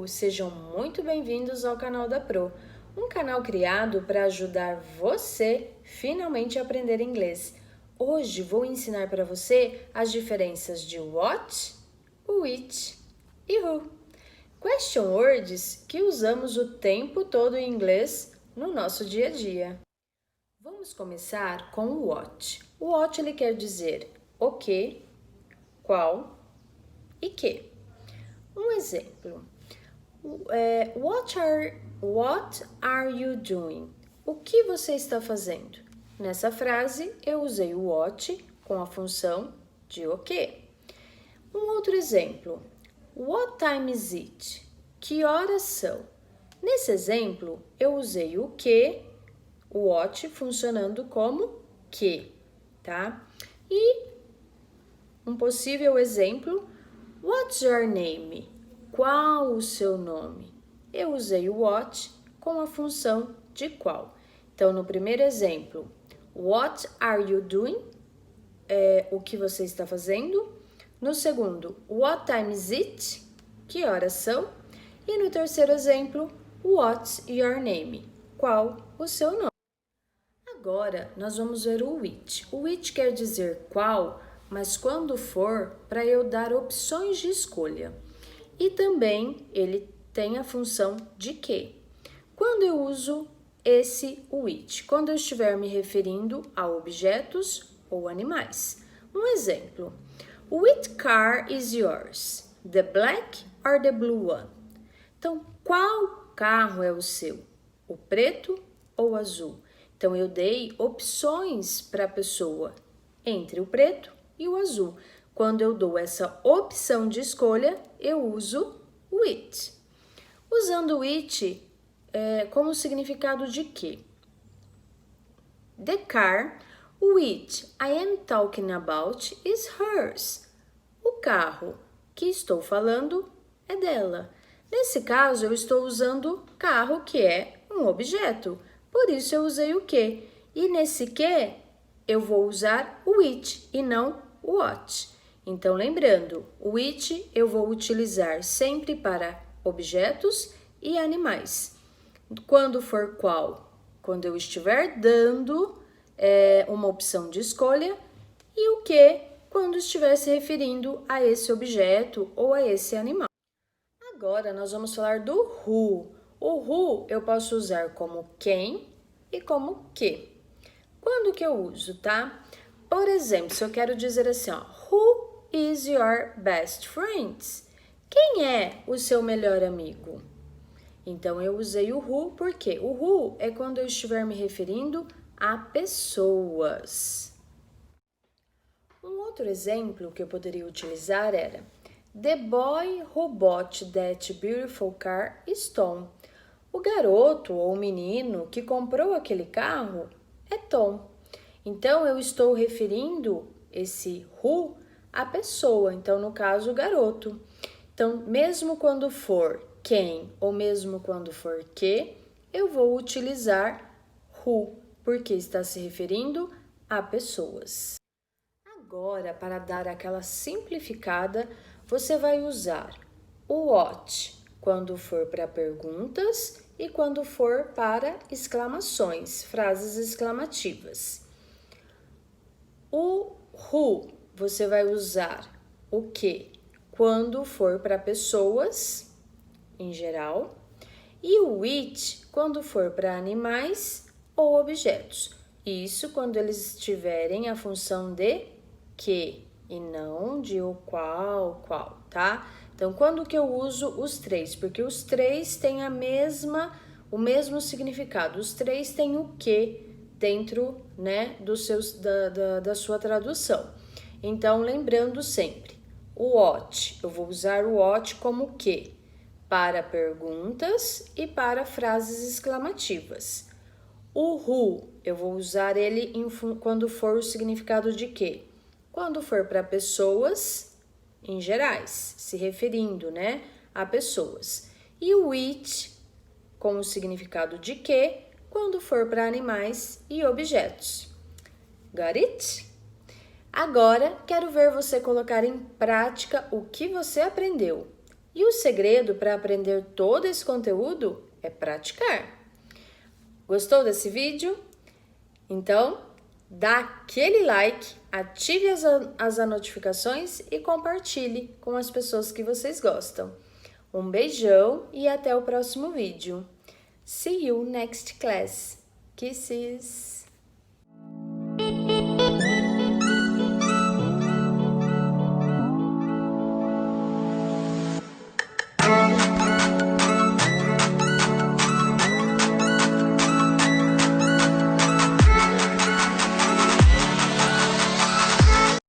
Sejam muito bem-vindos ao canal da Pro, um canal criado para ajudar você finalmente a aprender inglês. Hoje vou ensinar para você as diferenças de what, which e who. Question words que usamos o tempo todo em inglês no nosso dia a dia. Vamos começar com o what. O what ele quer dizer o que, qual e que. Um exemplo. What are you doing? O que você está fazendo? Nessa frase, eu usei o what com a função de o que. Um outro exemplo. What time is it? Que horas são? Nesse exemplo, eu usei o que, o what funcionando como que, tá? E um possível exemplo. What's your name? Qual o seu nome? Eu usei o what com a função de qual. Então, no primeiro exemplo, what are you doing? O que você está fazendo? No segundo, what time is it? Que horas são? E no terceiro exemplo, what's your name? Qual o seu nome? Agora, nós vamos ver o which. O which quer dizer qual, mas quando for, para eu dar opções de escolha. E também ele tem a função de que. Quando eu uso esse which? Quando eu estiver me referindo a objetos ou animais. Um exemplo. Which car is yours? The black or the blue one? Então, qual carro é o seu? O preto ou o azul? Então, eu dei opções para a pessoa entre o preto e o azul. Quando eu dou essa opção de escolha, eu uso which. Usando which como significado de quê? The car which I am talking about is hers. O carro que estou falando é dela. Nesse caso, eu estou usando carro, que é um objeto. Por isso, eu usei o que. E nesse que, eu vou usar o which e não o what. Então, lembrando, o which eu vou utilizar sempre para objetos e animais. Quando for qual? Quando eu estiver dando uma opção de escolha. E o que? Quando estiver se referindo a esse objeto ou a esse animal. Agora, nós vamos falar do who. O who eu posso usar como quem e como que. Quando que eu uso, tá? Por exemplo, se eu quero dizer assim, ó, who is your best friend? Quem é o seu melhor amigo? Então, eu usei o who porque o who é quando eu estiver me referindo a pessoas. Um outro exemplo que eu poderia utilizar era The boy who bought that beautiful car is Tom. O garoto ou menino que comprou aquele carro é Tom. Então, eu estou referindo esse who à pessoa, então, no caso, o garoto. Então, mesmo quando for quem ou mesmo quando for que, eu vou utilizar who, porque está se referindo a pessoas. Agora, para dar aquela simplificada, você vai usar o what quando for para perguntas e quando for para exclamações, frases exclamativas. O who você vai usar o que quando for para pessoas, em geral, e o which quando for para animais ou objetos. Isso quando eles tiverem a função de que e não de o qual, tá? Então, quando que eu uso os três? Porque os três têm o mesmo significado. Os três têm o que dentro, né, da sua tradução. Então, lembrando sempre, o what, eu vou usar o what como que para perguntas e para frases exclamativas. O who, eu vou usar ele quando for o significado de que? Quando for para pessoas em gerais, se referindo, né, a pessoas. E o which, com o significado de que, quando for para animais e objetos. Got it? Agora, quero ver você colocar em prática o que você aprendeu. E o segredo para aprender todo esse conteúdo é praticar. Gostou desse vídeo? Então, dá aquele like, ative as notificações e compartilhe com as pessoas que vocês gostam. Um beijão e até o próximo vídeo. See you next class. Kisses!